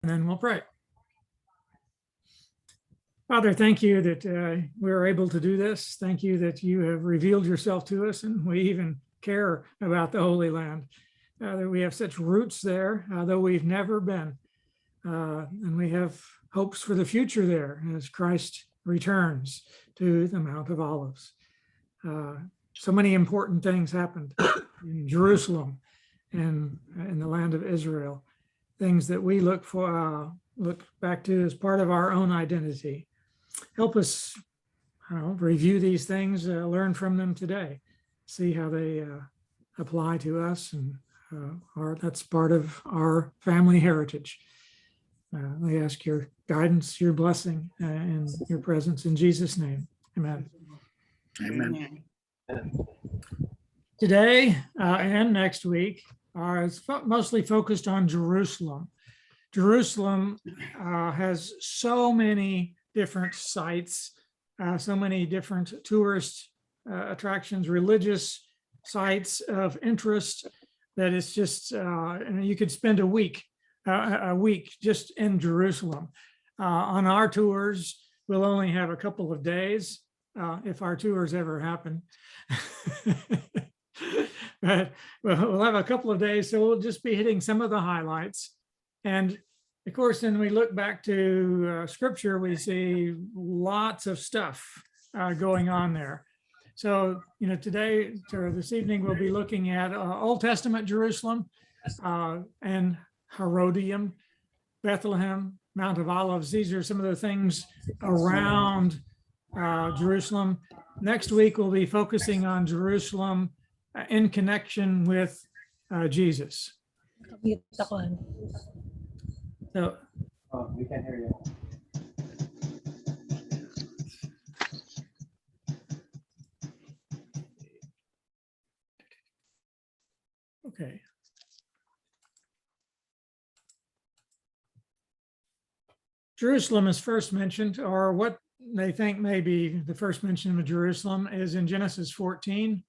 then we'll pray. Father, thank you that we're able to do this. Thank you that you have revealed yourself to us, and we even care about the Holy Land, that we have such roots there, though we've never been. And we have hopes for the future there as Christ returns to the Mount of Olives. So many important things happened in Jerusalem and in the land of Israel, things that we look back to as part of our own identity. Help us, review these things, learn from them today, see how they apply to us, and that's part of our family heritage. I ask your guidance, your blessing, and your presence in Jesus' name. Amen. Amen. Today and next week are mostly focused on Jerusalem. Jerusalem has so many different sites, so many different tourist attractions, religious sites of interest, that it's just, you could spend a week just in Jerusalem. On our tours, we'll only have a couple of days, if our tours ever happen. But we'll have a couple of days, so we'll just be hitting some of the highlights. And of course, when we look back to scripture, we see lots of stuff going on there. So, today or this evening, we'll be looking at Old Testament Jerusalem and Herodium, Bethlehem, Mount of Olives. These are some of the things around Jerusalem. Next week, we'll be focusing on Jerusalem in connection with Jesus. So, we can't hear you. okay. Jerusalem is first mentioned, or what they think may be the first mention of Jerusalem, is in Genesis 14.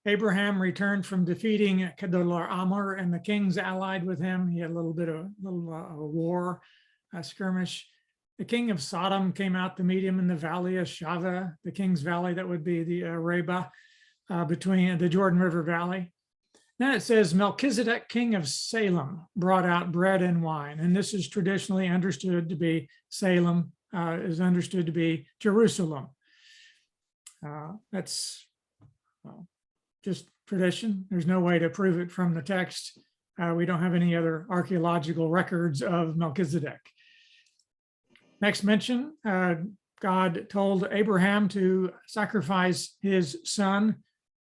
Abraham returned from defeating Kedorlaomer and the kings allied with him. He had a little bit of a war, a skirmish. The king of Sodom came out to meet him in the valley of Shava, the king's valley, that would be the Arabah, between the Jordan River Valley. Then it says Melchizedek, king of Salem, brought out bread and wine. And this is traditionally understood to be Salem, is understood to be Jerusalem. That's just tradition. There's no way to prove it from the text. We don't have any other archaeological records of Melchizedek. Next mention, God told Abraham to sacrifice his son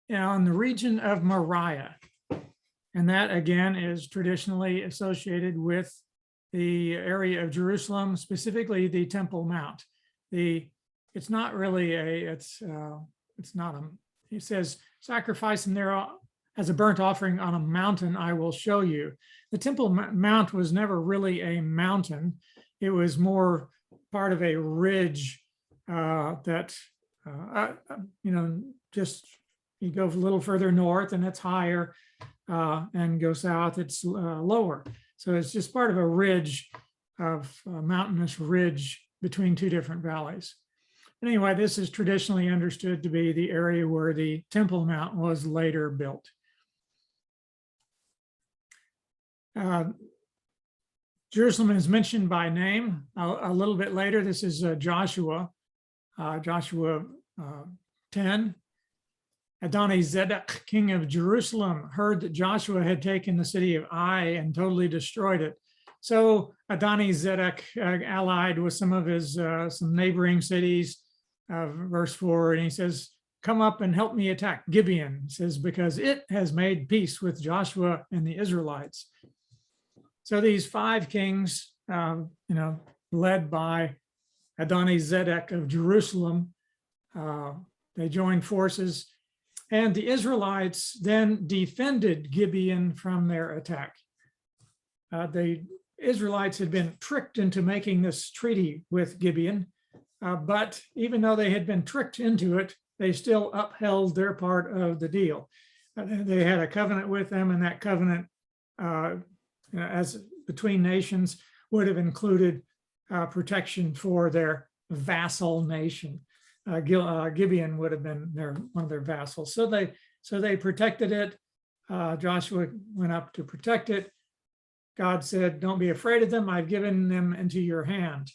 in the region of Moriah. And that, again, is traditionally associated with the area of Jerusalem, specifically the Temple Mount. It's not really he says, sacrifice him there as a burnt offering on a mountain I will show you. The Temple Mount was never really a mountain. It was more part of a ridge that, just you go a little further north and it's higher, and go south, it's lower. So it's just part of a ridge, of a mountainous ridge between two different valleys. Anyway, this is traditionally understood to be the area where the Temple Mount was later built. Jerusalem is mentioned by name a little bit later. This is Joshua 10. Adoni-Zedek, king of Jerusalem, heard that Joshua had taken the city of Ai and totally destroyed it. So Adoni-Zedek allied with some of his some neighboring cities, verse 4, and he says, come up and help me attack Gibeon. He says, because it has made peace with Joshua and the Israelites. So these 5 kings, led by Adoni-Zedek of Jerusalem, they joined forces, and the Israelites then defended Gibeon from their attack. The Israelites had been tricked into making this treaty with Gibeon, but even though they had been tricked into it, they still upheld their part of the deal. They had a covenant with them, and that covenant, as between nations, would have included protection for their vassal nation. Gibeon would have been one of their vassals. So they protected it. Joshua went up to protect it. God said, don't be afraid of them. I've given them into your hand.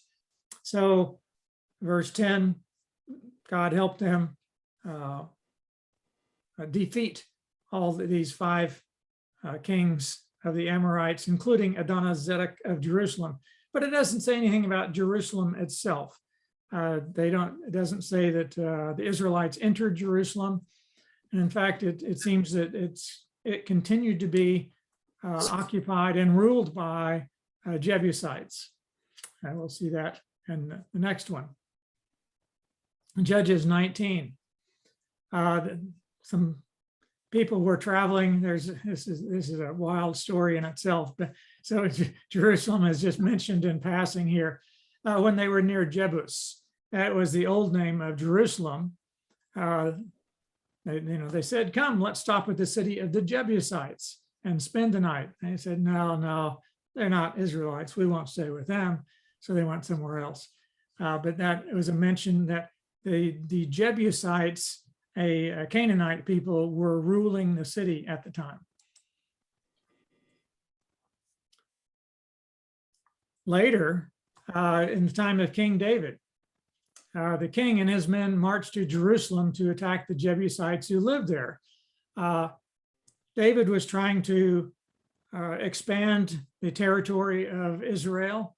So verse 10, God helped them defeat all these 5 kings of the Amorites, including Adonizedek of Jerusalem. But it doesn't say anything about Jerusalem itself. It doesn't say that the Israelites entered Jerusalem. And in fact, it seems that it continued to be occupied and ruled by Jebusites. And we'll see that in the next one. Judges 19. Some people were traveling. This is a wild story in itself. But so Jerusalem is just mentioned in passing here. When they were near Jebus, that was the old name of Jerusalem. They said, "Come, let's stop at the city of the Jebusites and spend the night." And they said, "No, they're not Israelites. We won't stay with them." So they went somewhere else. But that it was a mention that the Jebusites, a Canaanite people, were ruling the city at the time. Later, in the time of King David, the king and his men marched to Jerusalem to attack the Jebusites who lived there. David was trying to expand the territory of Israel,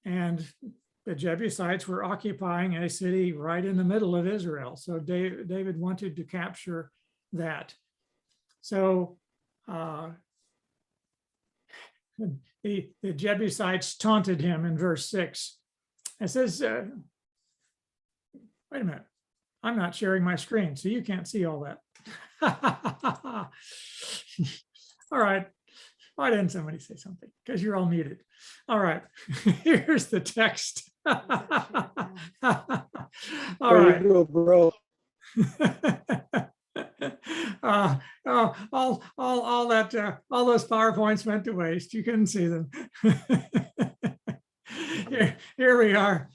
and the Jebusites were occupying a city right in the middle of Israel. So David wanted to capture that. So the Jebusites taunted him in verse 6. It says, wait a minute, I'm not sharing my screen, so you can't see all that. All right. Why didn't somebody say something? Because you're all muted. All right. Here's the text. All right. Go, bro. All those PowerPoints went to waste. You couldn't see them. Here we are.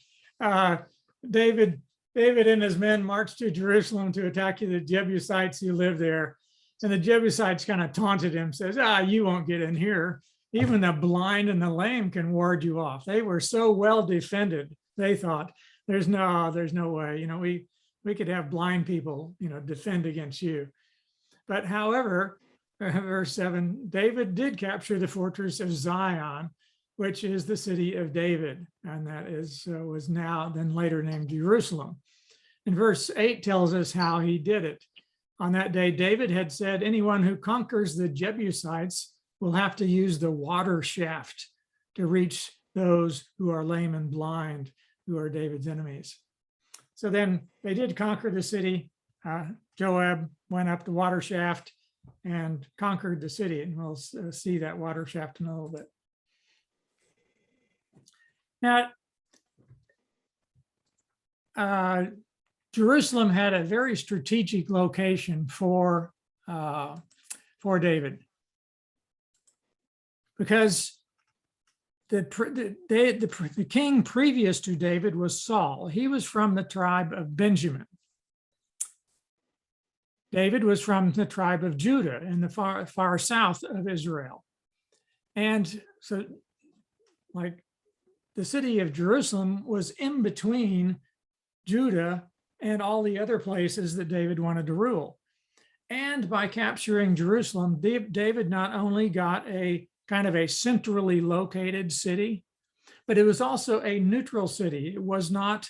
David and his men marched to Jerusalem to attack the Jebusites who lived there. And the Jebusites kind of taunted him, says, you won't get in here. Even the blind and the lame can ward you off. They were so well defended, they thought, there's no way, we could have blind people, defend against you. But however, verse 7, David did capture the fortress of Zion, which is the city of David. And that was now then later named Jerusalem. And verse 8 tells us how he did it. On that day, David had said, anyone who conquers the Jebusites will have to use the water shaft to reach those who are lame and blind, who are David's enemies. So then they did conquer the city. Joab went up the water shaft and conquered the city. And we'll see that water shaft in a little bit. Now, Jerusalem had a very strategic location for David, because the king previous to David was Saul. He was from the tribe of Benjamin. David was from the tribe of Judah in the far south of Israel. And so, like, the city of Jerusalem was in between Judah and all the other places that David wanted to rule. And by capturing Jerusalem, David not only got a kind of a centrally located city, but it was also a neutral city. It was not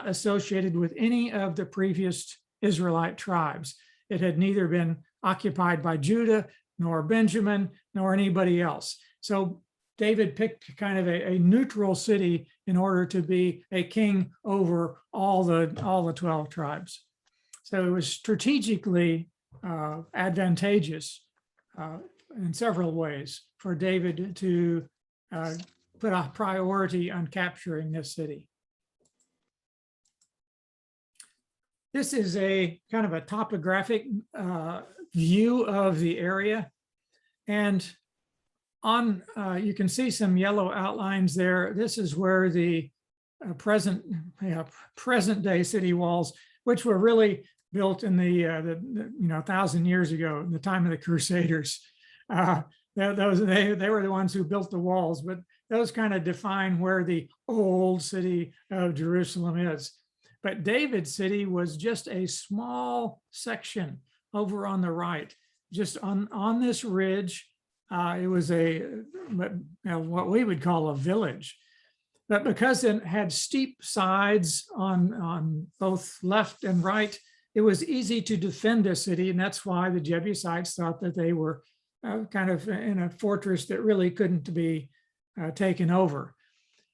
associated with any of the previous Israelite tribes. It had neither been occupied by Judah, nor Benjamin, nor anybody else. So David picked kind of a neutral city in order to be a king over all the 12 tribes. So it was strategically advantageous in several ways for David to put a priority on capturing this city. This is a kind of a topographic view of the area. And you can see some yellow outlines there. This is where the present day city walls, which were really built in the 1,000 years ago, in the time of the Crusaders. They were the ones who built the walls, but those kind of define where the old city of Jerusalem is. But David's city was just a small section over on the right, just on this ridge. It was what we would call a village. But because it had steep sides on both left and right, it was easy to defend a city. And that's why the Jebusites thought that they were kind of in a fortress that really couldn't be taken over.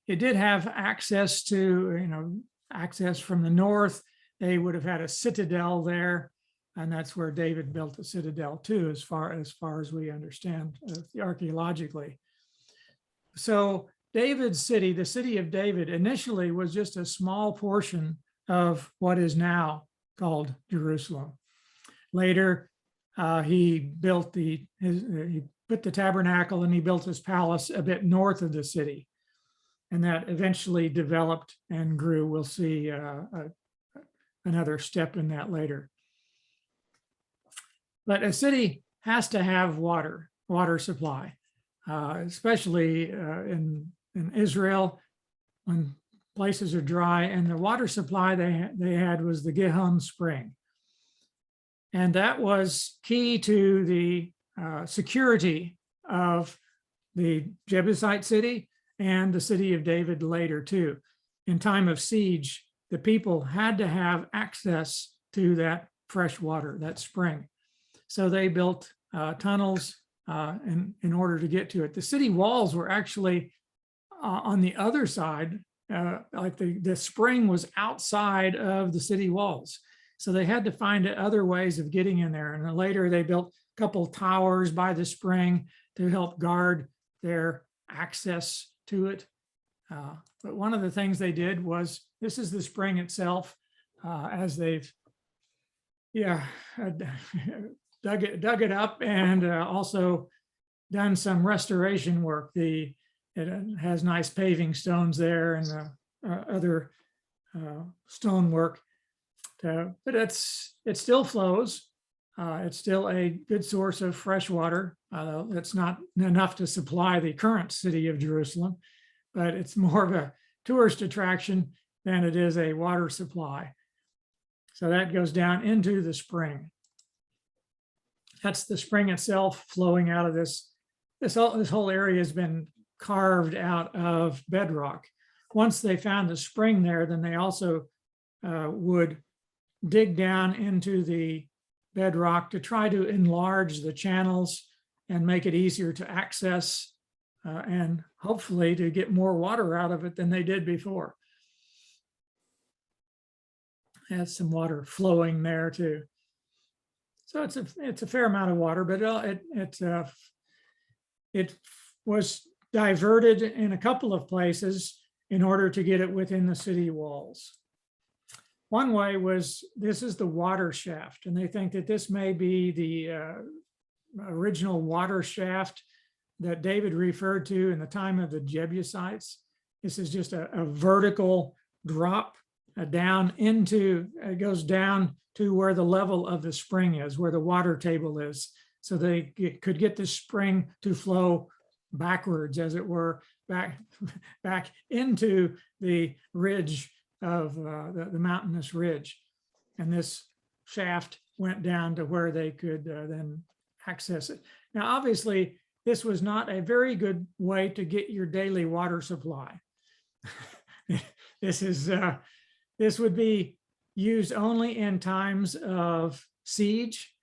It did have access to, access from the north. They would have had a citadel there. And that's where David built a citadel too, as far as we understand archaeologically. So David's city, the city of David, initially was just a small portion of what is now called Jerusalem. Later, he put the tabernacle and he built his palace a bit north of the city. And that eventually developed and grew. We'll see another step in that later. But a city has to have water supply, especially in Israel when places are dry. And the water supply they had was the Gihon spring. And that was key to the security of the Jebusite city and the city of David later too. In time of siege, the people had to have access to that fresh water, that spring. So they built tunnels in order to get to it. The city walls were actually on the other side, like the spring was outside of the city walls. So they had to find other ways of getting in there. And then later they built a couple towers by the spring to help guard their access to it. But one of the things they did was, this is the spring itself, as they've dug it up and also done some restoration work. It has nice paving stones there and other stonework. But it still flows. It's still a good source of fresh water. It's not enough to supply the current city of Jerusalem, but it's more of a tourist attraction than it is a water supply. So that goes down into the spring. That's the spring itself flowing out of this. This whole area has been carved out of bedrock. Once they found the spring there, then they also would dig down into the bedrock to try to enlarge the channels and make it easier to access and hopefully to get more water out of it than they did before. Has some water flowing there too. So it's a fair amount of water, but it was diverted in a couple of places in order to get it within the city walls. One way was, this is the water shaft, and they think that this may be the original water shaft that David referred to in the time of the Jebusites. This is just a vertical drop down into, it goes down to where the level of the spring is, where the water table is. So they could get the spring to flow backwards, as it were, back into the ridge of the mountainous ridge. And this shaft went down to where they could then access it. Now, obviously, this was not a very good way to get your daily water supply. This would be used only in times of siege,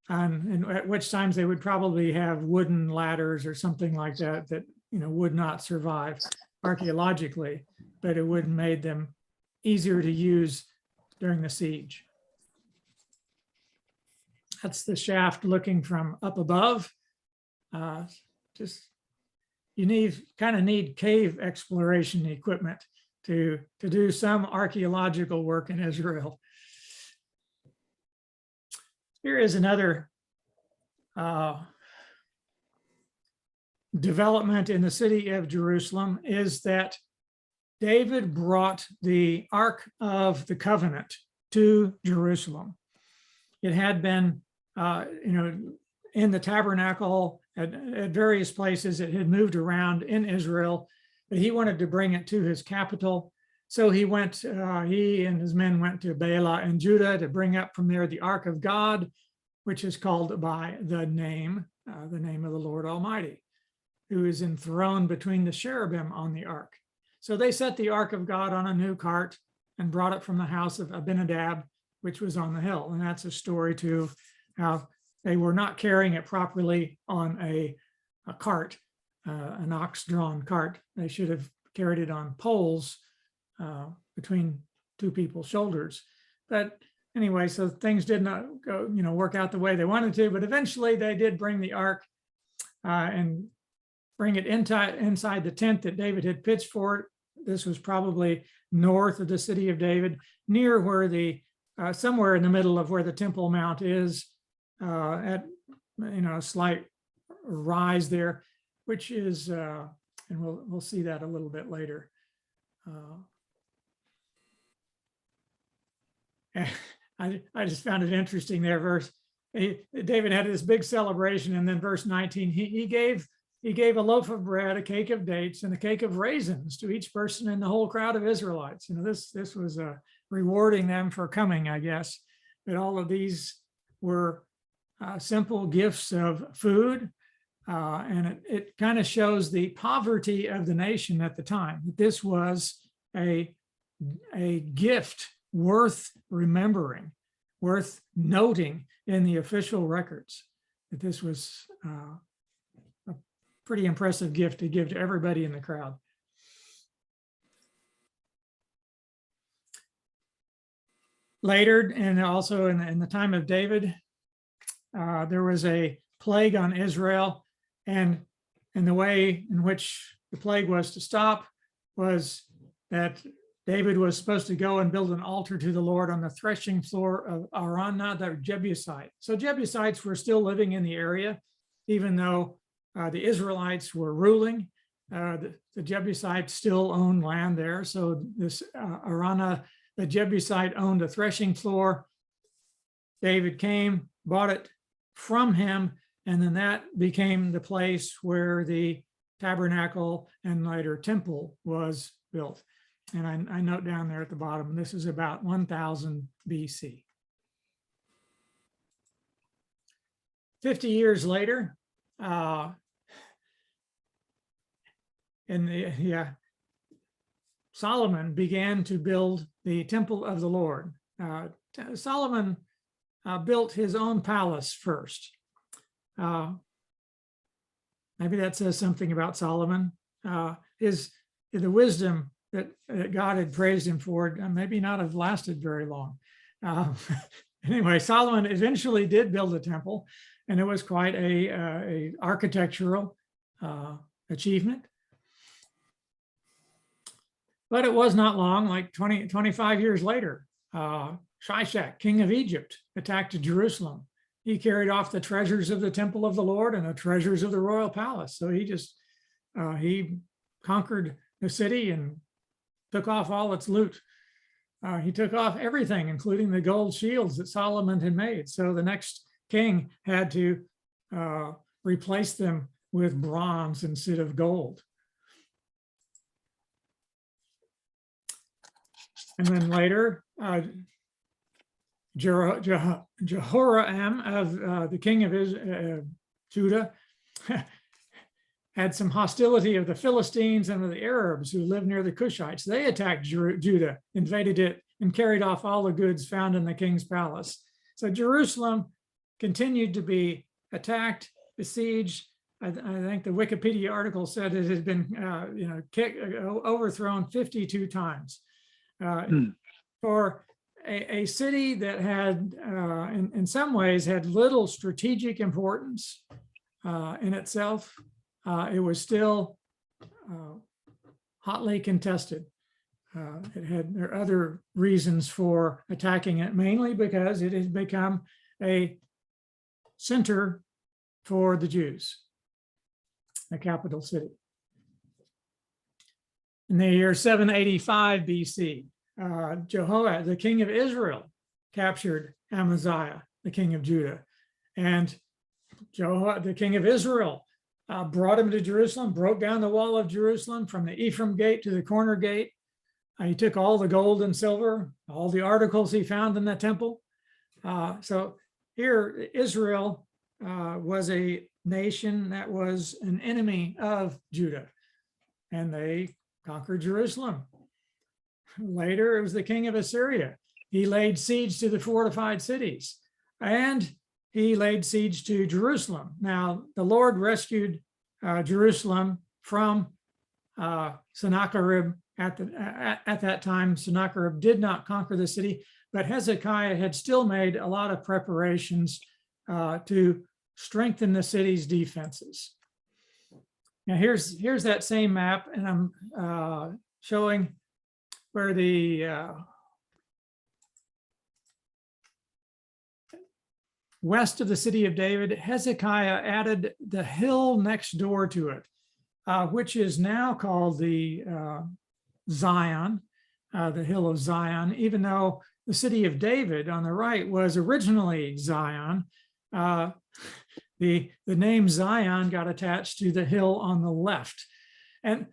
and at which times they would probably have wooden ladders or something like that would not survive archaeologically, but it would have made them easier to use during the siege. That's the shaft looking from up above. You kind of need cave exploration equipment to do some archaeological work in Israel. Here is another development in the city of Jerusalem is that David brought the Ark of the Covenant to Jerusalem. It had been, in the tabernacle at various places. It had moved around in Israel, but he wanted to bring it to his capital. So he and his men went to Bethlehem and Judah to bring up from there the Ark of God, which is called by the name of the Lord Almighty, who is enthroned between the cherubim on the ark. So they set the Ark of God on a new cart and brought it from the house of Abinadab, which was on the hill. And that's a story too, how they were not carrying it properly on a cart, an ox-drawn cart. They should have carried it on poles between two people's shoulders. But anyway, so things did not go, work out the way they wanted to, but eventually they did bring the ark and bring it inside the tent that David had pitched for it. This was probably north of the city of David, near where somewhere in the middle of where the Temple Mount is, at a slight rise there, which is, and we'll see that a little bit later. I just found it interesting there. David had this big celebration, and then verse 19, he gave a loaf of bread, a cake of dates, and a cake of raisins to each person in the whole crowd of Israelites. This was rewarding them for coming, I guess. But all of these were simple gifts of food, and it kind of shows the poverty of the nation at the time. This was a gift worth remembering, worth noting in the official records, that this was a pretty impressive gift to give to everybody in the crowd. Later, and also in the time of David, there was a plague on Israel, and the way in which the plague was to stop was that David was supposed to go and build an altar to the Lord on the threshing floor of Araunah, the Jebusite. So Jebusites were still living in the area, even though the Israelites were ruling. The Jebusites still owned land there. So this Araunah, the Jebusite, owned a threshing floor. David came, bought it from him, and then that became the place where the tabernacle and later temple was built. And I note down there at the bottom, this is about 1000 BC. 50 years later, Solomon began to build the temple of the Lord. Solomon built his own palace first. Maybe that says something about Solomon. The wisdom that God had praised him for maybe not have lasted very long. Anyway, Solomon eventually did build a temple, and it was quite a architectural achievement. But it was not long, like 25 years later, Shishak, king of Egypt, attacked Jerusalem. He carried off the treasures of the temple of the Lord and the treasures of the royal palace. So he conquered the city and took off all its loot. He took off everything, including the gold shields that Solomon had made. So the next king had to replace them with bronze instead of gold. And then later, Jehoram of the king of Judah had some hostility of the Philistines and of the Arabs who lived near the Cushites. They attacked Judah, invaded it, and carried off all the goods found in the king's palace. So Jerusalem continued to be attacked, besieged. I think the Wikipedia article said it had been overthrown 52 times. For a city that had, in some ways, had little strategic importance in itself, it was still hotly contested. There are other reasons for attacking it, mainly because it had become a center for the Jews. the capital city. In the year 785 BC, Jehoash, the king of Israel, captured Amaziah, the king of Judah. And Jehoash, the king of Israel, brought him to Jerusalem, broke down the wall of Jerusalem from the Ephraim gate to the corner gate. He took all the gold and silver, all the articles he found in the temple. So here, Israel was a nation that was an enemy of Judah, and they conquered Jerusalem. Later, it was the king of Assyria. He laid siege to the fortified cities, and he laid siege to Jerusalem. Now, the Lord rescued Jerusalem from Sennacherib. At that time, Sennacherib did not conquer the city, but Hezekiah had still made a lot of preparations to strengthen the city's defenses. Now, here's that same map, and I'm showing where the west of the city of David, Hezekiah added the hill next door to it, which is now called the Zion, the hill of Zion, even though the city of David on the right was originally Zion. The name Zion got attached to the hill on the left. And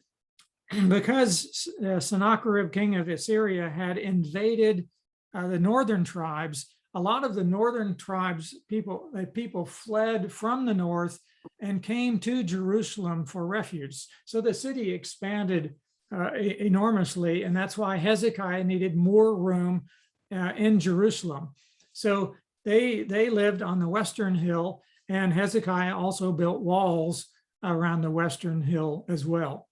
because Sennacherib, king of Assyria, had invaded the northern tribes, a lot of the northern tribes, people fled from the north and came to Jerusalem for refuge. So the city expanded enormously, and that's why Hezekiah needed more room in Jerusalem. So they lived on the western hill, and Hezekiah also built walls around the western hill as well.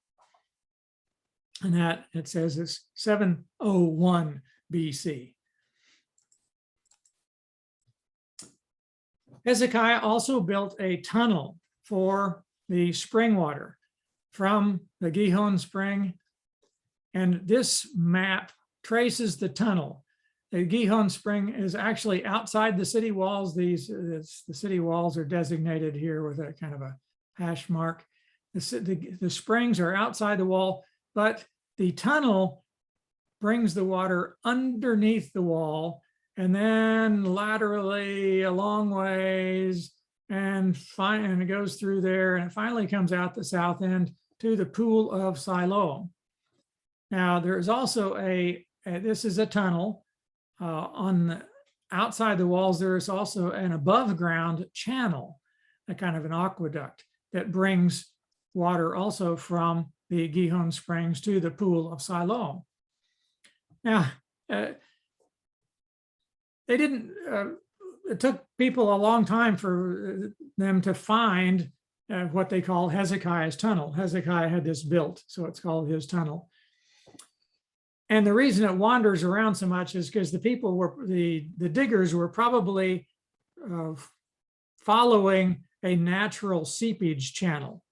And that, it says, is 701 BC. Hezekiah also built a tunnel for the spring water from the Gihon spring. And this map traces the tunnel. The Gihon spring is actually outside the city walls. The city walls are designated here with a kind of a hash mark. The springs are outside the wall, but the tunnel brings the water underneath the wall and then laterally a long ways, and it goes through there, and it finally comes out the south end to the pool of Siloam. Now, there's also this is a tunnel. On the outside the walls, there is also an above ground channel, a kind of an aqueduct that brings water also from the Gihon Springs to the pool of Siloam. Now, it took people a long time for them to find what they call Hezekiah's tunnel. Hezekiah had this built, so it's called his tunnel. And the reason it wanders around so much is because the diggers were probably following a natural seepage channel.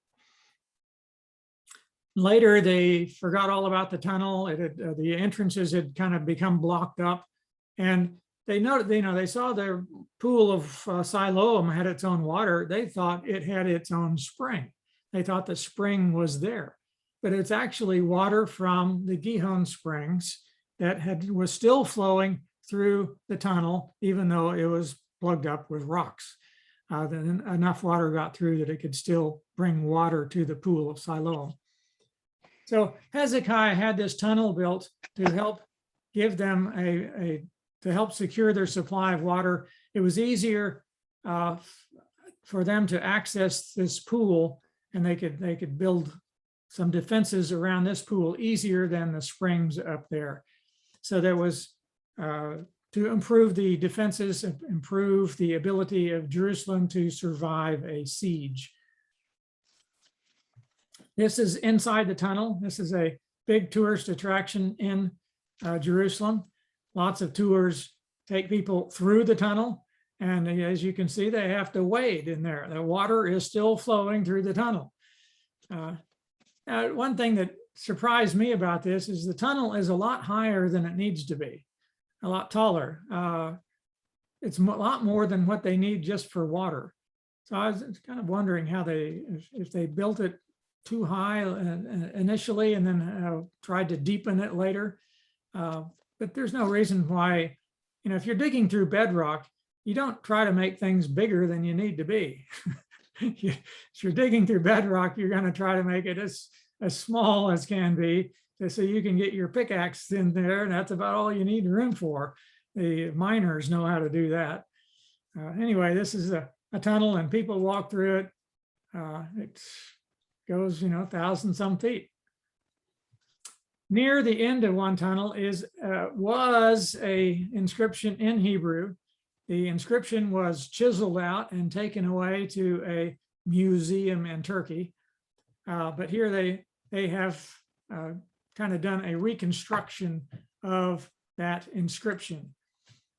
Later, they forgot all about the tunnel. The entrances had kind of become blocked up, and they saw the pool of Siloam had its own water. They thought it had its own spring. They thought the spring was there, but it's actually water from the Gihon Springs that was still flowing through the tunnel, even though it was plugged up with rocks. Then enough water got through that it could still bring water to the pool of Siloam. So Hezekiah had this tunnel built to help give them to help secure their supply of water. It was easier for them to access this pool, and they could build some defenses around this pool easier than the springs up there. So there was to improve the defenses, improve the ability of Jerusalem to survive a siege. This is inside the tunnel. This is a big tourist attraction in Jerusalem. Lots of tours take people through the tunnel. And as you can see, they have to wade in there. The water is still flowing through the tunnel. One thing that surprised me about this is the tunnel is a lot higher than it needs to be, a lot taller. It's a lot more than what they need just for water. So I was kind of wondering how if they built it too high initially, and then tried to deepen it later. But there's no reason why, if you're digging through bedrock, you don't try to make things bigger than you need to be. If you're digging through bedrock, you're going to try to make it as small as can be, so you can get your pickaxe in there, and that's about all you need room for. The miners know how to do that. Anyway, this is a tunnel, and people walk through it. It goes, 1,000-some feet. Near the end of one tunnel was a inscription in Hebrew. The inscription was chiseled out and taken away to a museum in Turkey. But here they have kind of done a reconstruction of that inscription.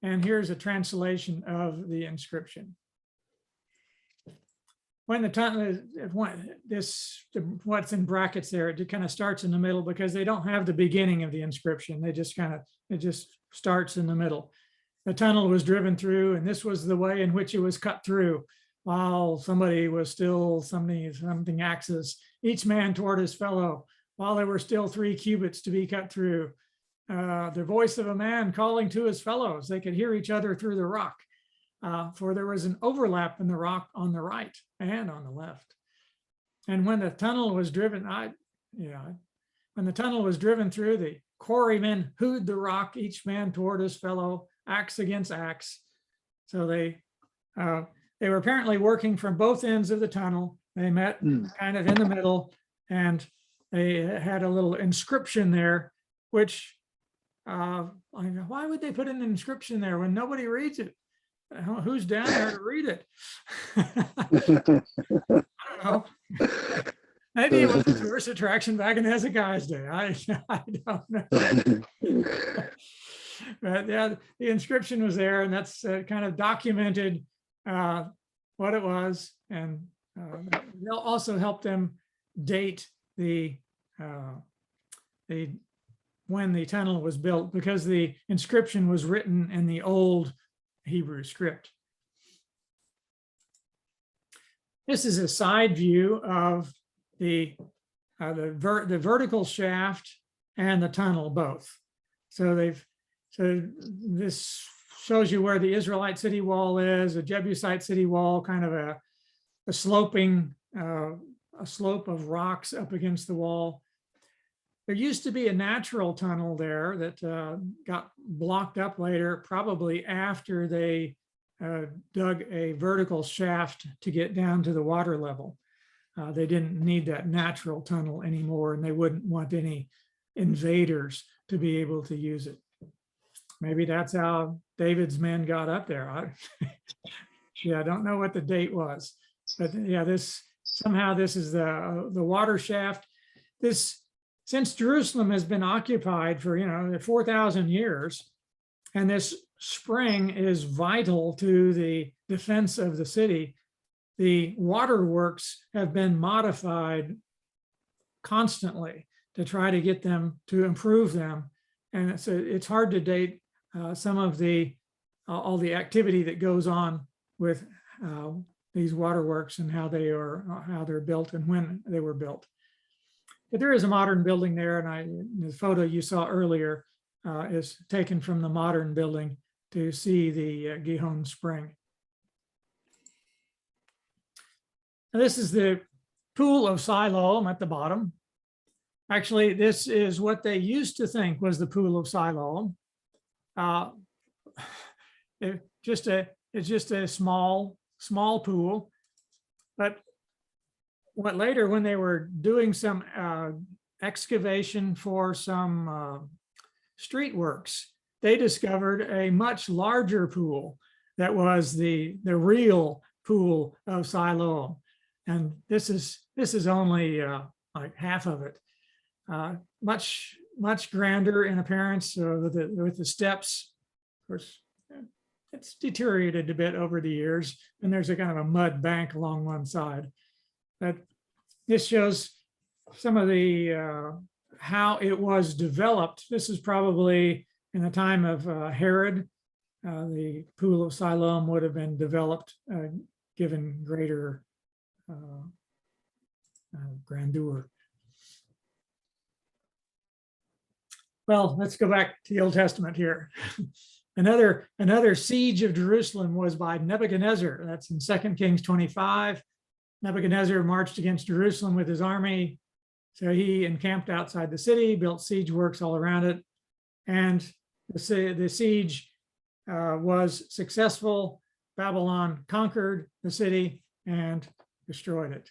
And here's a translation of the inscription. When the tunnel, what's in brackets there, it kind of starts in the middle because they don't have the beginning of the inscription. It just starts in the middle. The tunnel was driven through, and this was the way in which it was cut through, while somebody was still something axes, each man toward his fellow, while there were still 3 cubits to be cut through. The voice of a man calling to his fellows. They could hear each other through the rock, for there was an overlap in the rock on the right and on the left. And when the tunnel was driven, when the tunnel was driven through, the quarrymen hewed the rock, each man toward his fellow, axe against axe. So they were apparently working from both ends of the tunnel. They met kind of in the middle, and they had a little inscription there, which why would they put an inscription there when nobody reads it? Who's down there to read it? I don't know. Maybe it was a tourist attraction back in Hezekiah's day. I don't know. But yeah, the inscription was there, and that's kind of documented what it was, and they'll also help them date the when the tunnel was built, because the inscription was written in the old Hebrew script. This is a side view of the vertical shaft and the tunnel both. So this shows you where the Israelite city wall is, a Jebusite city wall, kind of a sloping, a slope of rocks up against the wall. There used to be a natural tunnel there that got blocked up later, probably after they dug a vertical shaft to get down to the water level. They didn't need that natural tunnel anymore, and they wouldn't want any invaders to be able to use it. Maybe that's how David's men got up there. I don't know what the date was, but yeah, somehow this is the water shaft. Since Jerusalem has been occupied for 4,000 years, and this spring is vital to the defense of the city, the waterworks have been modified constantly to try to get them to improve them. And it's hard to date some of all the activity that goes on with these waterworks and how they're built and when they were built. But there is a modern building there, and the photo you saw earlier is taken from the modern building to see the Gihon Spring. Now, this is the pool of Siloam at the bottom. Actually, this is what they used to think was the pool of Siloam. It's just a small pool, but when they were doing some excavation for some street works, they discovered a much larger pool that was the real pool of Siloam, and this is only like half of it. Much grander in appearance with the steps. Of course, it's deteriorated a bit over the years, and there's a kind of a mud bank along one side. But this shows some of the how it was developed. This is probably in the time of Herod. The pool of Siloam would have been developed, given greater grandeur. Well, let's go back to the Old Testament here. Another siege of Jerusalem was by Nebuchadnezzar. That's in 2 Kings 25. Nebuchadnezzar marched against Jerusalem with his army. So he encamped outside the city, built siege works all around it. And the siege was successful. Babylon conquered the city and destroyed it.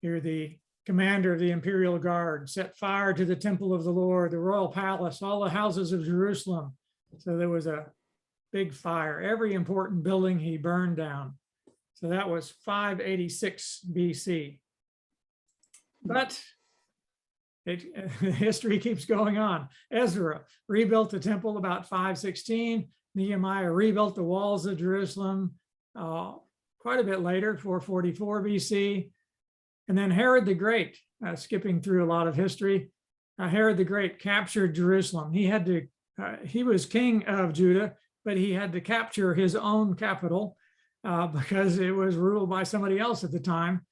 Here, the commander of the imperial guard set fire to the temple of the Lord, the royal palace, all the houses of Jerusalem. So there was a big fire. Every important building he burned down. So that was 586 BC. But history keeps going on. Ezra rebuilt the temple about 516. Nehemiah rebuilt the walls of Jerusalem quite a bit later, 444 BC. And then Herod the Great, skipping through a lot of history, Herod the Great captured Jerusalem. He was king of Judah, but he had to capture his own capital because it was ruled by somebody else at the time.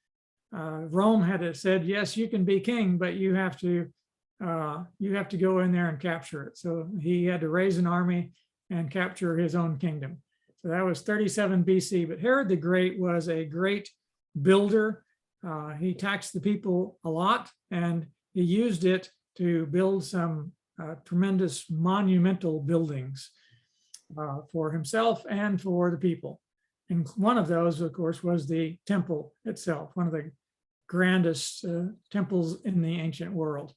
Rome had said, yes, you can be king, but you have to go in there and capture it. So he had to raise an army and capture his own kingdom. So that was 37 BC. But Herod the Great was a great builder. He taxed the people a lot, and he used it to build some tremendous monumental buildings for himself and for the people. And one of those, of course, was the temple itself, one of the grandest temples in the ancient world.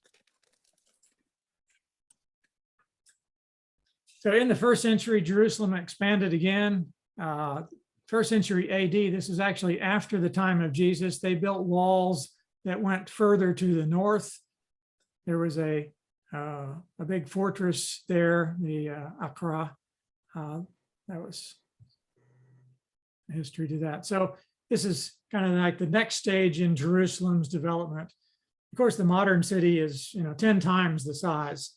So in the first century, Jerusalem expanded again. First century AD, this is actually after the time of Jesus. They built walls that went further to the north. There was a big fortress there, the Accra. That was history to that. So this is kind of like the next stage in Jerusalem's development. Of course, the modern city is 10 times the size.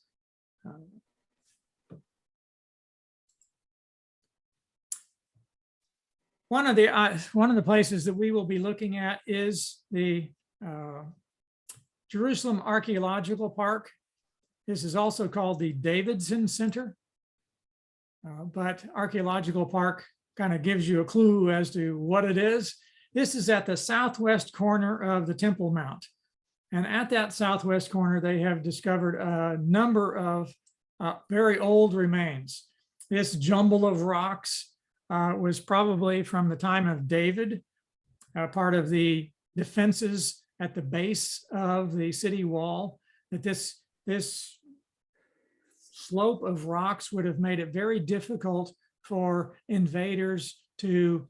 One of the places that we will be looking at is the Jerusalem Archaeological Park. This is also called the Davidson Center, but Archaeological Park kind of gives you a clue as to what it is. This is at the southwest corner of the Temple Mount. And at that southwest corner, they have discovered a number of very old remains. This jumble of rocks was probably from the time of David, part of the defenses at the base of the city wall, that this slope of rocks would have made it very difficult for invaders to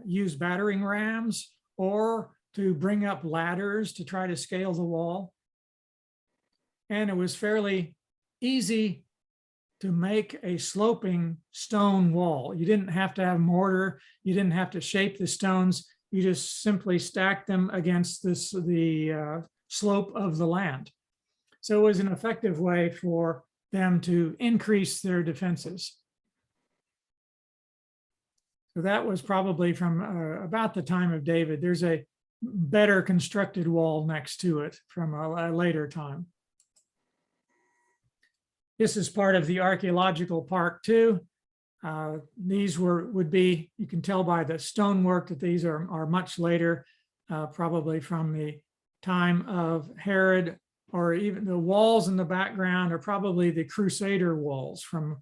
use battering rams or to bring up ladders to try to scale the wall. And it was fairly easy to make a sloping stone wall. You didn't have to have mortar. You didn't have to shape the stones. You just simply stacked them against the slope of the land. So it was an effective way for them to increase their defenses. So that was probably from about the time of David. There's a better constructed wall next to it from a later time. This is part of the archaeological park too. These would be, you can tell by the stonework that these are much later, probably from the time of Herod, or even the walls in the background are probably the Crusader walls from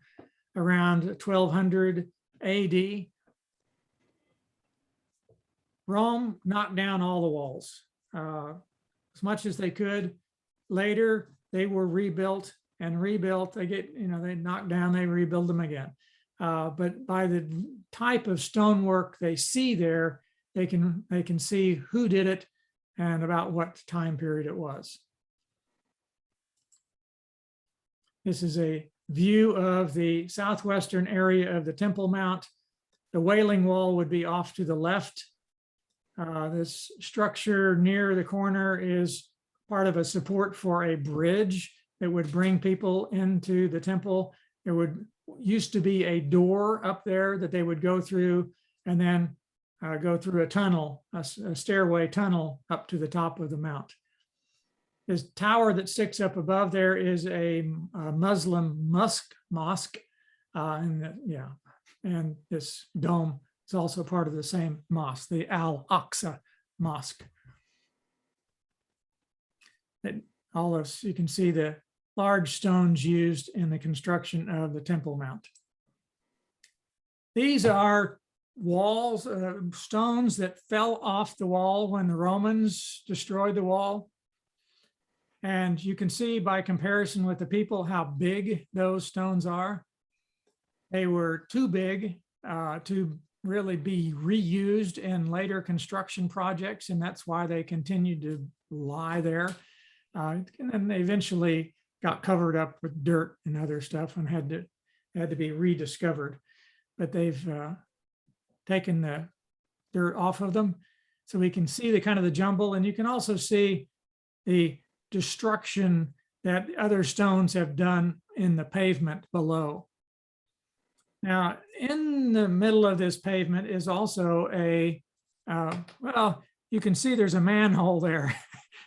around 1200 AD. Rome knocked down all the walls as much as they could. Later, they were rebuilt and rebuilt. They knocked down, they rebuild them again. But by the type of stonework they see there, they can see who did it and about what time period it was. This is a view of the southwestern area of the Temple Mount. The Wailing Wall would be off to the left. This structure near the corner is part of a support for a bridge that would bring people into the temple. There used to be a door up there that they would go through, and then go through a tunnel, a stairway tunnel up to the top of the mount. This tower that sticks up above there is a Muslim mosque, and this dome is also part of the same mosque, the Al-Aqsa Mosque. You can see the large stones used in the construction of the Temple Mount. These are walls, stones that fell off the wall when the Romans destroyed the wall. And you can see by comparison with the people how big those stones are. They were too big to really be reused in later construction projects, and that's why they continued to lie there. And then they eventually got covered up with dirt and other stuff and had to be rediscovered. But they've taken the dirt off of them, so we can see the kind of the jumble, and you can also see the destruction that other stones have done in the pavement below. Now, in the middle of this pavement is also you can see there's a manhole there.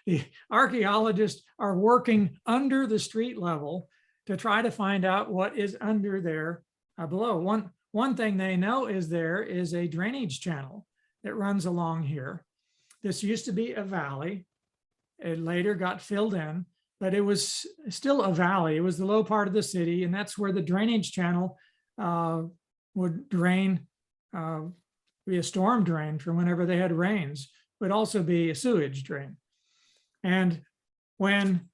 The archaeologists are working under the street level to try to find out what is under there below. One thing they know is there is a drainage channel that runs along here. This used to be a valley. It later got filled in, but it was still a valley. It was the low part of the city, and that's where the drainage channel would drain, be a storm drain for whenever they had rains, would also be a sewage drain. And when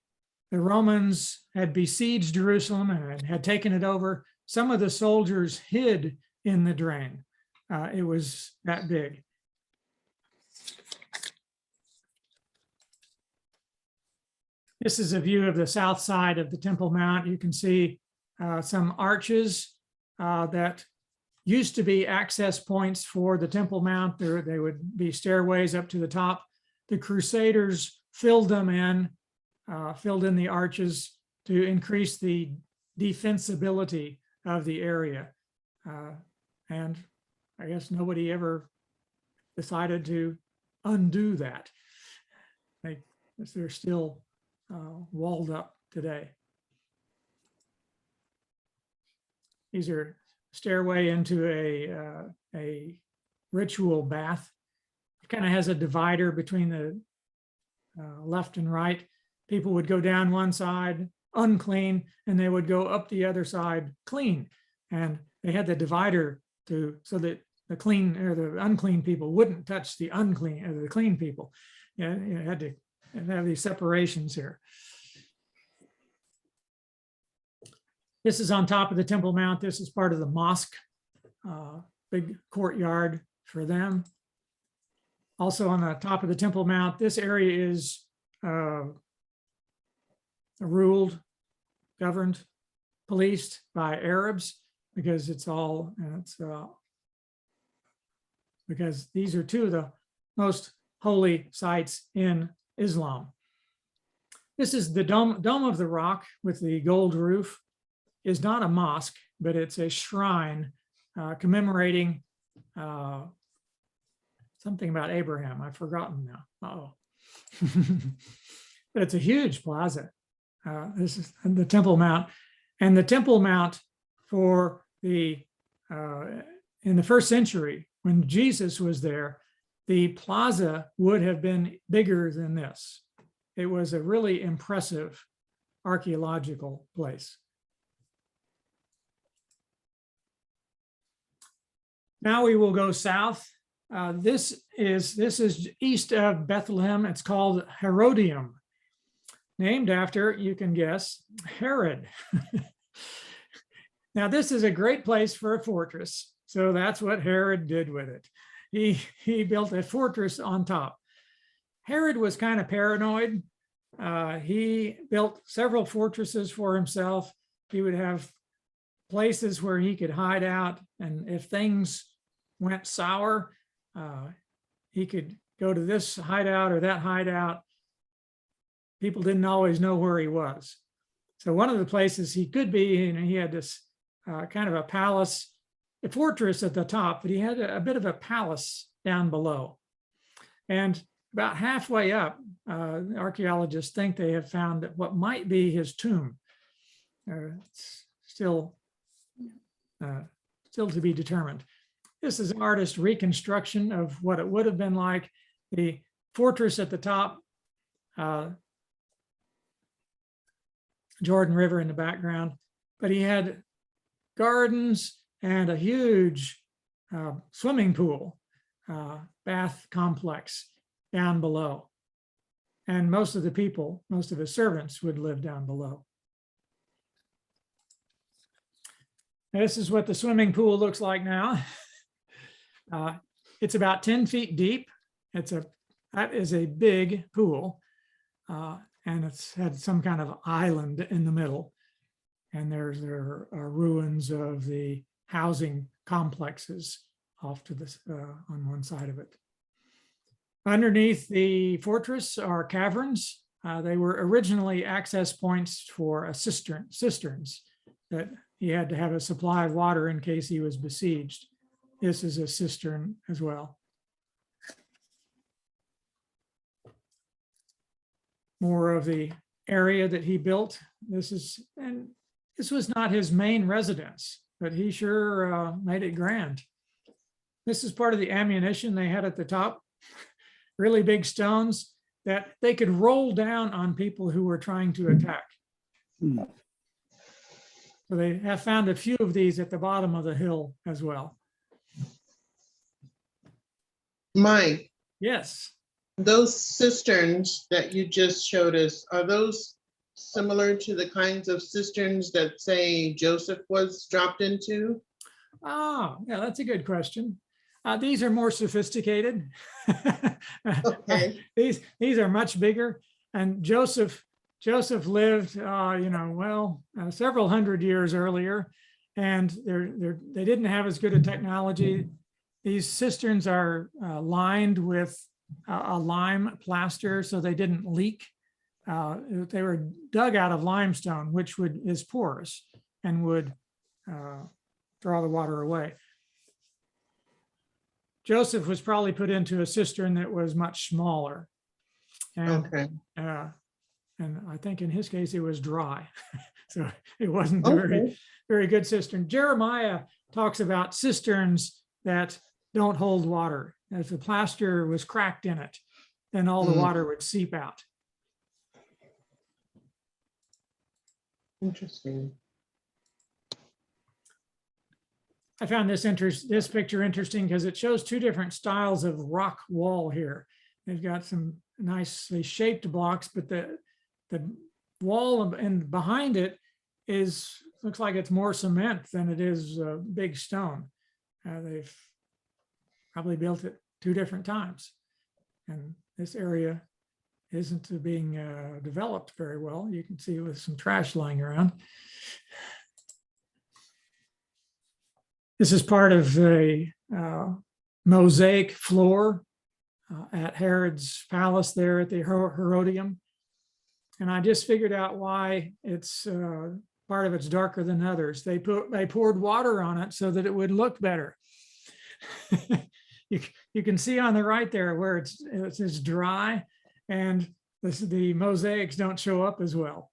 the Romans had besieged Jerusalem and had taken it over, some of the soldiers hid in the drain. It was that big. This is a view of the south side of the Temple Mount. You can see some arches that used to be access points for the Temple Mount. They would be stairways up to the top. The Crusaders filled them in, filled in the arches to increase the defensibility of the area. And I guess nobody ever decided to undo that. They're still walled up today. These are stairway into a ritual bath. It kind of has a divider between the left and right. People would go down one side unclean, and they would go up the other side clean. And they had the divider so that the clean or the unclean people wouldn't touch the unclean or the clean people. You had to have these separations here. This is on top of the Temple Mount. This is part of the mosque, big courtyard for them. Also on the top of the Temple Mount, this area is ruled, governed, policed by Arabs because because these are two of the most holy sites in Islam. This is the Dome of the Rock with the gold roof. Is not a mosque, but it's a shrine commemorating something about Abraham. I've forgotten now. But it's a huge plaza. This is the Temple Mount, and the Temple Mount in the first century when Jesus was there, the plaza would have been bigger than this. It was a really impressive archaeological place. Now we will go south. This is east of Bethlehem. It's called Herodium, named after, you can guess, Herod. Now this is a great place for a fortress. So that's what Herod did with it. He built a fortress on top. Herod was kind of paranoid. He built several fortresses for himself. He would have places where he could hide out, and if things went sour, he could go to this hideout or that hideout. People didn't always know where he was. So one of the places he could be, and he had this kind of a palace a fortress at the top, but he had a bit of a palace down below. And about halfway up, archaeologists think they have found what might be his tomb. It's still to be determined. This is an artist's reconstruction of what it would have been like. The fortress at the top, Jordan River in the background, but he had gardens and a huge swimming pool, bath complex down below. And most of the people, most of his servants would live down below. This is what the swimming pool looks like now. It's about 10 feet deep. That is a big pool. And it's had some kind of island in the middle. And there are ruins of the housing complexes off to this on one side of it. Underneath the fortress are caverns. They were originally access points for cisterns that he had to have a supply of water in case he was besieged. This is a cistern as well. More of the area that he built. This was not his main residence, but he sure made it grand. This is part of the ammunition they had at the top. Really big stones that they could roll down on people who were trying to attack. So they have found a few of these at the bottom of the hill as well. Mike, Yes. those cisterns that you just showed us, are those similar to the kinds of cisterns that, say, Joseph was dropped into? Oh, yeah, that's a good question. These are more sophisticated. Okay. These are much bigger. And Joseph lived, several hundred years earlier, and they didn't have as good a technology. These cisterns are lined with a lime plaster, so they didn't leak. They were dug out of limestone, which is porous and would draw the water away. Joseph was probably put into a cistern that was much smaller. And, Okay. and I think in his case, it was dry. So it wasn't a very, very good cistern. Jeremiah talks about cisterns that don't hold water. If the plaster was cracked in it, then all the water would seep out. Interesting. I found this picture interesting because it shows two different styles of rock wall here. They've got some nicely shaped blocks, but the wall and behind it looks like it's more cement than it is big stone. They've probably built it two different times. And this area isn't being developed very well. You can see with some trash lying around. This is part of a mosaic floor at Herod's palace there at the Herodium. And I just figured out why it's part of it's darker than others. They poured water on it so that it would look better. You can see on the right there where it's dry, and the mosaics don't show up as well.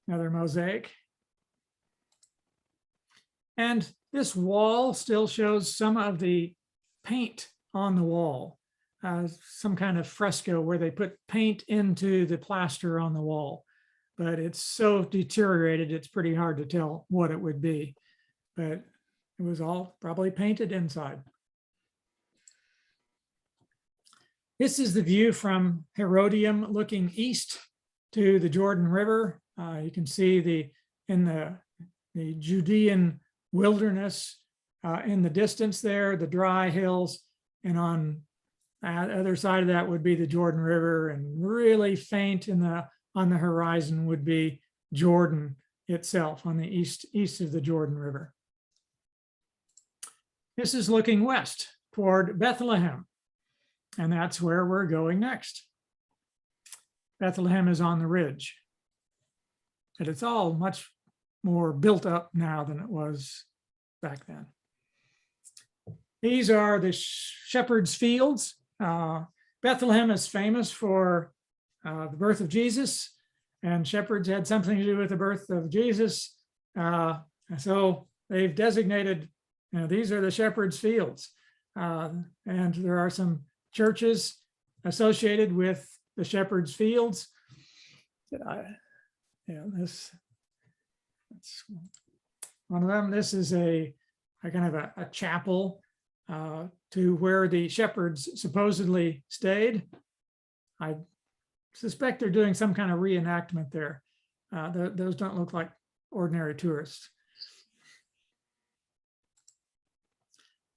Another mosaic. And this wall still shows some of the paint on the wall, some kind of fresco where they put paint into the plaster on the wall. But it's so deteriorated, it's pretty hard to tell what it would be. But it was all probably painted inside. This is the view from Herodium looking east to the Jordan River. You can see in the Judean wilderness in the distance there, the dry hills, and on the other side of that would be the Jordan River, and really faint on the horizon would be Jordan itself on the east of the Jordan River. This is looking west toward Bethlehem, and that's where we're going next. Bethlehem is on the ridge, but it's all much more built up now than it was back then. These are the shepherd's fields. Bethlehem is famous for the birth of Jesus, and shepherds had something to do with the birth of Jesus. So they've designated, these are the shepherd's fields. And there are some churches associated with the shepherd's fields. That's one of them. This is a kind of a chapel to where the shepherds supposedly stayed. I suspect they're doing some kind of reenactment there. Those don't look like ordinary tourists.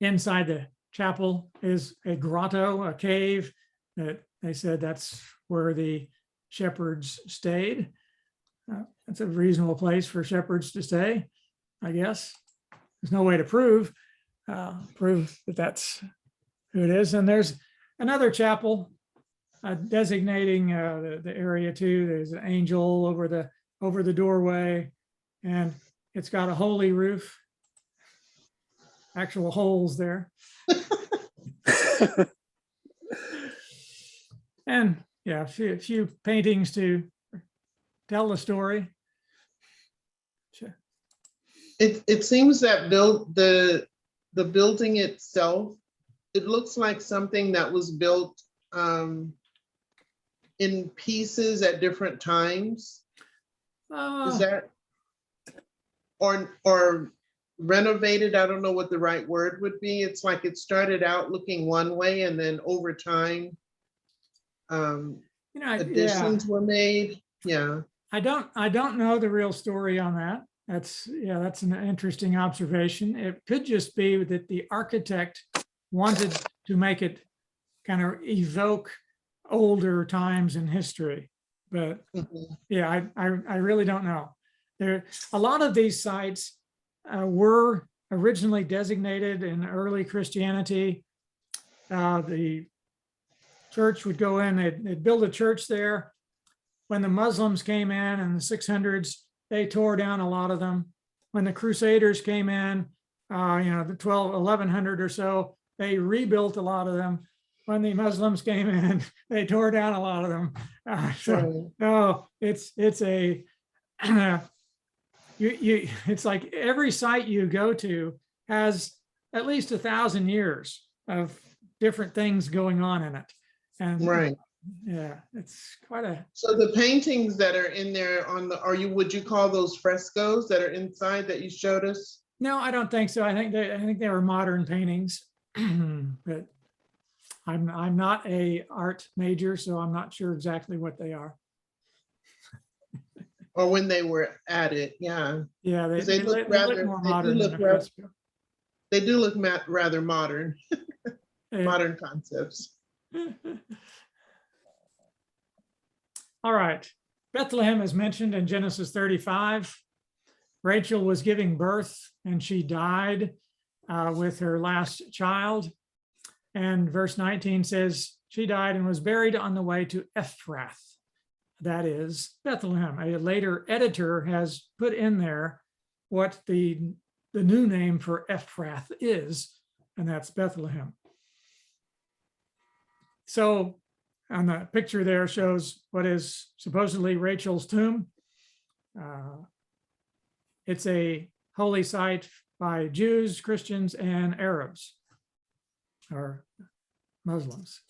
Inside the chapel is a grotto, a cave, that they said that's where the shepherds stayed. That's a reasonable place for shepherds to stay, I guess. There's no way to prove that that's who it is. And there's another chapel designating the area too. There's an angel over the doorway, and it's got a holy roof, actual holes there. And yeah, a few paintings to tell the story. Sure. It seems that the building itself, it looks like something that was built in pieces at different times. Is that or renovated? I don't know what the right word would be. It's like it started out looking one way, and then over time additions were made. Yeah. I don't know the real story on that. That's an interesting observation. It could just be that the architect wanted to make it kind of evoke older times in history. But yeah, I really don't know. A lot of these sites were originally designated in early Christianity. The church would go in, they'd build a church there. When the Muslims came in the 600s, they tore down a lot of them. When the Crusaders came in, the 1100 or so, they rebuilt a lot of them. When the Muslims came in, they tore down a lot of them. It's like every site you go to has at least 1,000 years of different things going on in it. And right. Yeah, it's quite a. So the paintings that are in there would you call those frescoes that are inside that you showed us? No, I don't think so. I think they were modern paintings, but I'm not a art major, so I'm not sure exactly what they are. Or when they were added, yeah. Yeah, they look more modern than a fresco. They do look rather modern, modern concepts. All right, Bethlehem is mentioned in Genesis 35. Rachel was giving birth and she died with her last child. And verse 19 says, she died and was buried on the way to Ephrath, that is Bethlehem. A later editor has put in there what the new name for Ephrath is, and that's Bethlehem. So on the picture there shows what is supposedly Rachel's tomb. It's a holy site by Jews, Christians, and Arabs, or Muslims.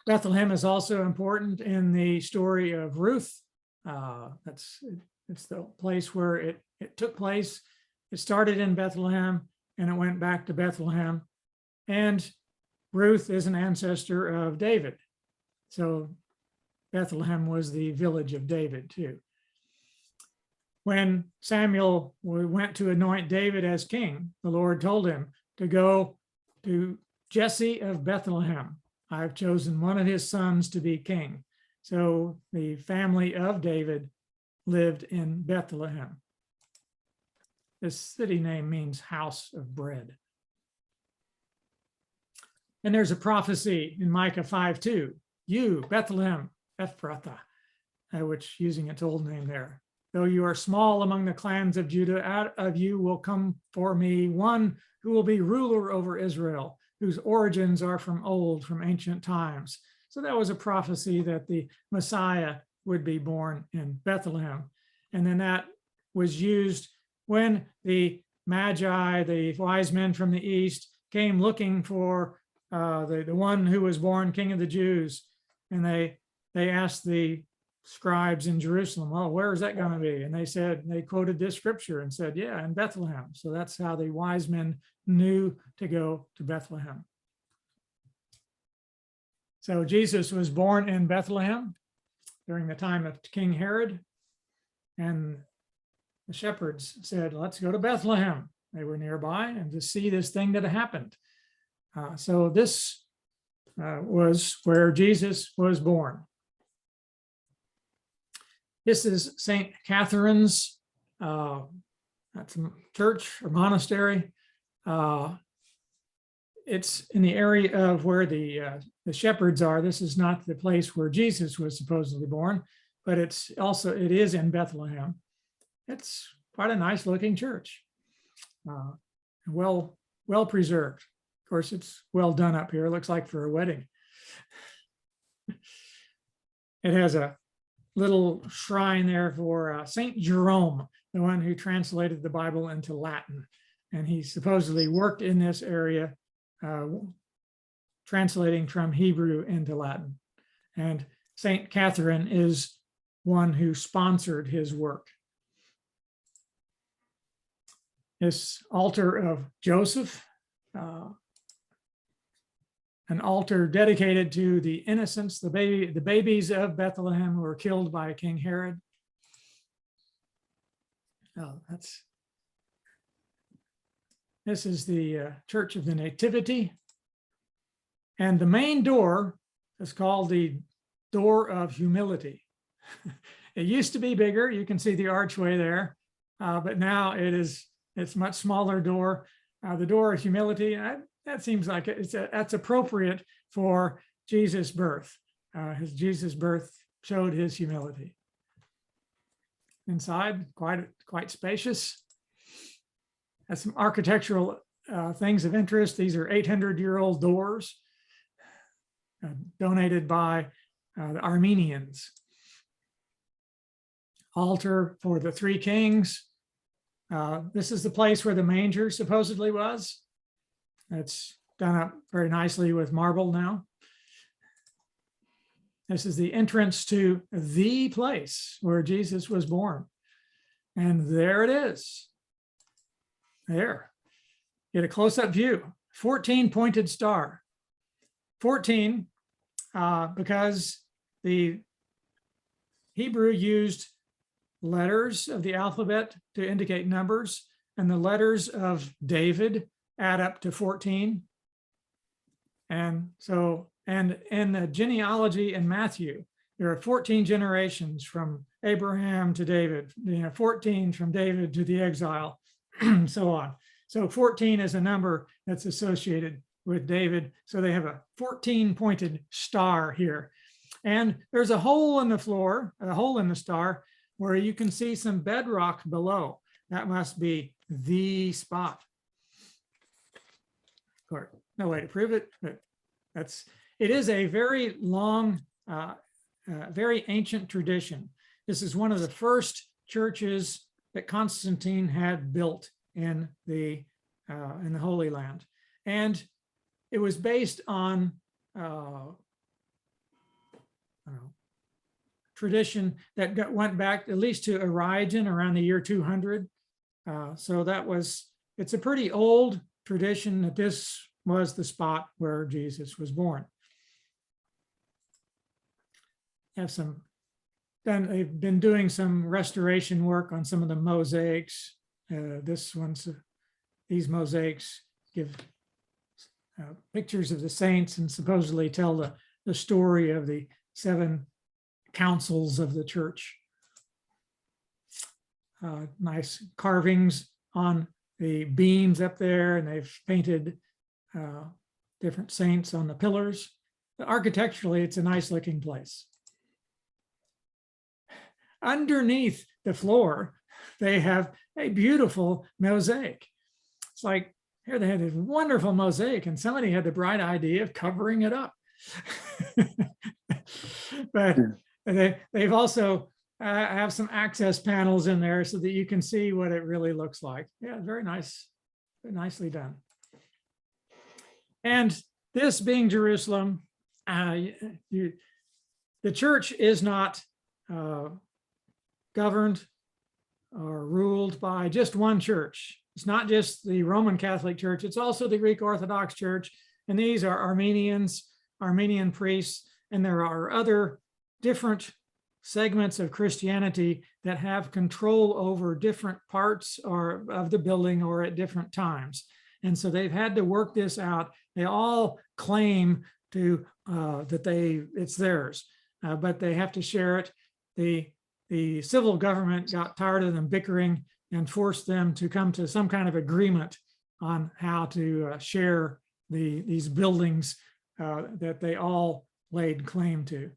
Bethlehem is also important in the story of Ruth. It's the place where it took place. It started in Bethlehem and it went back to Bethlehem. And Ruth is an ancestor of David. So Bethlehem was the village of David too. When Samuel went to anoint David as king, the Lord told him to go to Jesse of Bethlehem. I've chosen one of his sons to be king. So the family of David lived in Bethlehem. This city name means house of bread. And there's a prophecy in Micah 5:2. You, Bethlehem, Ephrathah, which using its old name there. Though you are small among the clans of Judah, out of you will come for me one who will be ruler over Israel, whose origins are from old, from ancient times. So that was a prophecy that the Messiah would be born in Bethlehem. And then that was used when the Magi, the wise men from the east, came looking for the one who was born King of the Jews. And they asked the scribes in Jerusalem, oh, where is that going to be? And they quoted this scripture and said, yeah, in Bethlehem. So that's how the wise men knew to go to Bethlehem. So Jesus was born in Bethlehem during the time of King Herod. And the shepherds said, let's go to Bethlehem. They were nearby and to see this thing that happened. So this was where Jesus was born. This is St. Catherine's that's a church or monastery. It's in the area of where the shepherds are. This is not the place where Jesus was supposedly born, but it is in Bethlehem. It's quite a nice looking church, well preserved. Of course, it's well done up here. It looks like for a wedding. It has a little shrine there for Saint Jerome, the one who translated the Bible into Latin. And he supposedly worked in this area, translating from Hebrew into Latin. And Saint Catherine is one who sponsored his work. This altar of Joseph, an altar dedicated to the innocents, the babies of Bethlehem who were killed by King Herod. This is the Church of the Nativity. And the main door is called the Door of Humility. It used to be bigger. You can see the archway there, but now it's much smaller door. The Door of Humility, that seems like that's appropriate for Jesus' birth. Jesus' birth showed his humility. Inside, quite spacious. Has some architectural things of interest. These are 800-year-old doors donated by the Armenians. Altar for the three kings. This is the place where the manger supposedly was. It's done up very nicely with marble now. This is the entrance to the place where Jesus was born. And there it is. There. Get a close-up view. 14-pointed star. 14 because the Hebrew used letters of the alphabet to indicate numbers, and the letters of David add up to 14. And in the genealogy in Matthew, there are 14 generations from Abraham to David, 14 from David to the exile, so on. So 14 is a number that's associated with David. So they have a 14-pointed star here. And there's a hole in the floor, a hole in the star, where you can see some bedrock below. That must be the spot. Of course, no way to prove it, but it is a very long, very ancient tradition. This is one of the first churches that Constantine had built in the Holy Land, and it was based on tradition that went back at least to Origen around the year 200. So it's a pretty old tradition that this was the spot where Jesus was born. They've been doing some restoration work on some of the mosaics. These mosaics give pictures of the saints and supposedly tell the story of the 7 councils of the church. Nice carvings on the beams up there, and they've painted different saints on the pillars. Architecturally, it's a nice looking place. underneath the floor, they have a beautiful mosaic. It's like, here they had this wonderful mosaic, and somebody had the bright idea of covering it up. But they've also have some access panels in there so that you can see what it really looks like. Yeah, very nice, very nicely done. And this being Jerusalem, the church is not governed or ruled by just one church. It's not just the Roman Catholic Church, it's also the Greek Orthodox Church. And these are Armenian priests, and there are other different segments of Christianity that have control over different parts or of the building or at different times. And so they've had to work this out. They all claim to that it's theirs, but they have to share it. The civil government got tired of them bickering and forced them to come to some kind of agreement on how to share these buildings that they all laid claim to.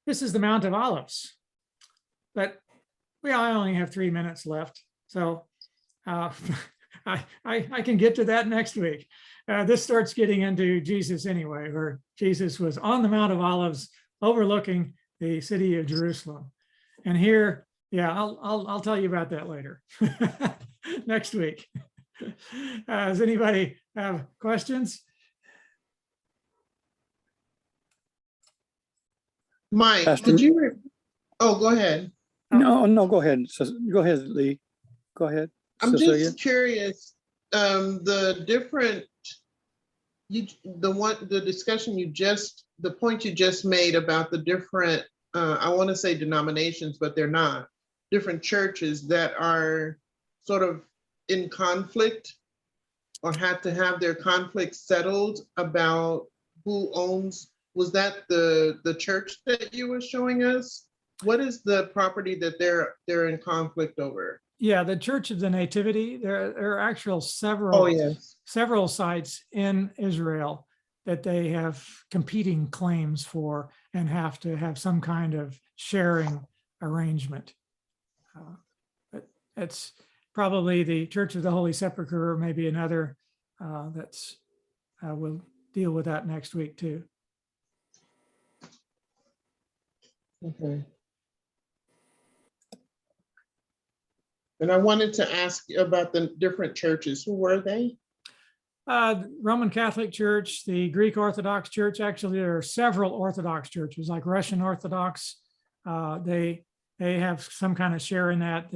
This is the Mount of Olives, but I only have 3 minutes left, so I can get to that next week. This starts getting into Jesus anyway, where Jesus was on the Mount of Olives overlooking the city of Jerusalem. And here, yeah, I'll tell you about that later next week. Does anybody have questions? Mike, Pastor- oh, go ahead. No, go ahead. Go ahead, Lee. Go ahead. I'm Cecilia. just curious, the point you just made about the different, I want to say denominations, but they're not, different churches that are sort of in conflict or had to have their conflict settled about who owns, was that the church that you were showing us? What is the property that they're in conflict over? Yeah, the Church of the Nativity. There are actual Oh, yes. several sites in Israel that they have competing claims for and have to have some kind of sharing arrangement. But it's probably the Church of the Holy Sepulchre, or maybe another that's we'll deal with that next week too. Okay. And I wanted to ask you about the different churches. Who were they? Roman Catholic Church, the Greek Orthodox Church. Actually, there are several Orthodox churches, like Russian Orthodox. They have some kind of share in that.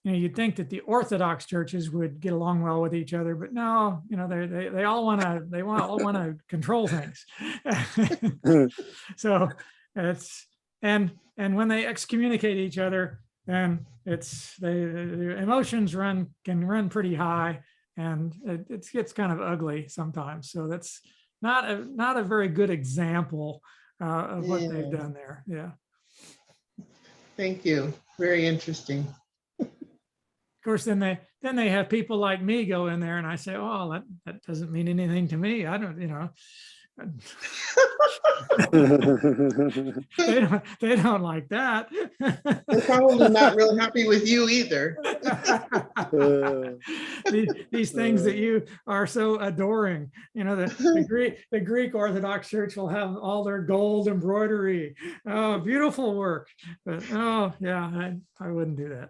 You'd think that the Orthodox churches would get along well with each other, but no, they all want to control things. So it's and when they excommunicate each other, then the emotions can run pretty high, and it gets kind of ugly sometimes. So that's not a very good example of what they've done there. Yeah. Thank you. Very interesting. Of course, then they have people like me go in there, and I say, "Oh, that doesn't mean anything to me. I don't, they don't like that." They're probably not real happy with you either. These things that you are so adoring, the Greek Orthodox Church will have all their gold embroidery, oh, beautiful work, but oh yeah, I wouldn't do that.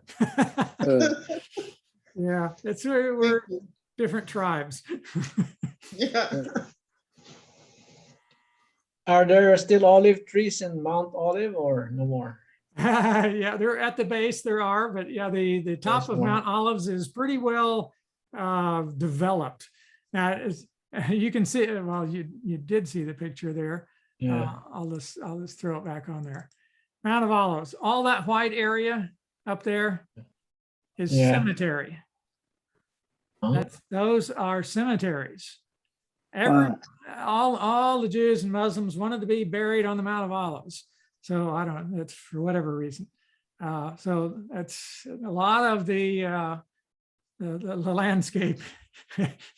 Yeah, we're different tribes. Yeah. Are there still olive trees in Mount Olive or no more? Yeah, they're at the base. There are, but yeah, the top of Mount Olives is pretty well developed. Now, you can see. Well, you did see the picture there. Yeah. I'll just throw it back on there. Mount of Olives. All that white area up there is cemetery. Huh? Those are cemeteries. Wow. All the Jews and Muslims wanted to be buried on the Mount of Olives. So I don't know, that's for whatever reason. So that's a lot of the landscape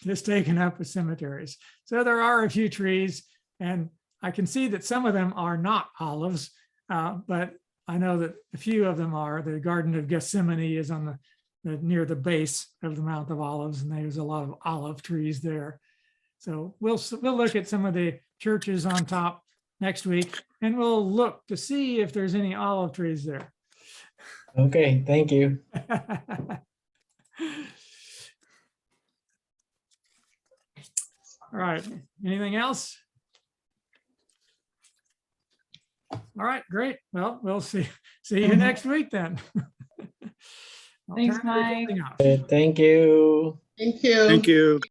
is taken up with cemeteries. So there are a few trees, and I can see that some of them are not olives, but I know that a few of them are. The Garden of Gethsemane is on near the base of the Mount of Olives, and there's a lot of olive trees there. So we'll look at some of the churches on top next week, and we'll look to see if there's any olive trees there. Okay, thank you. All right, anything else? All right, great. Well, we'll see you next week then. I'll Thanks, turn everything Mike. off. Thank you. Thank you. Thank you.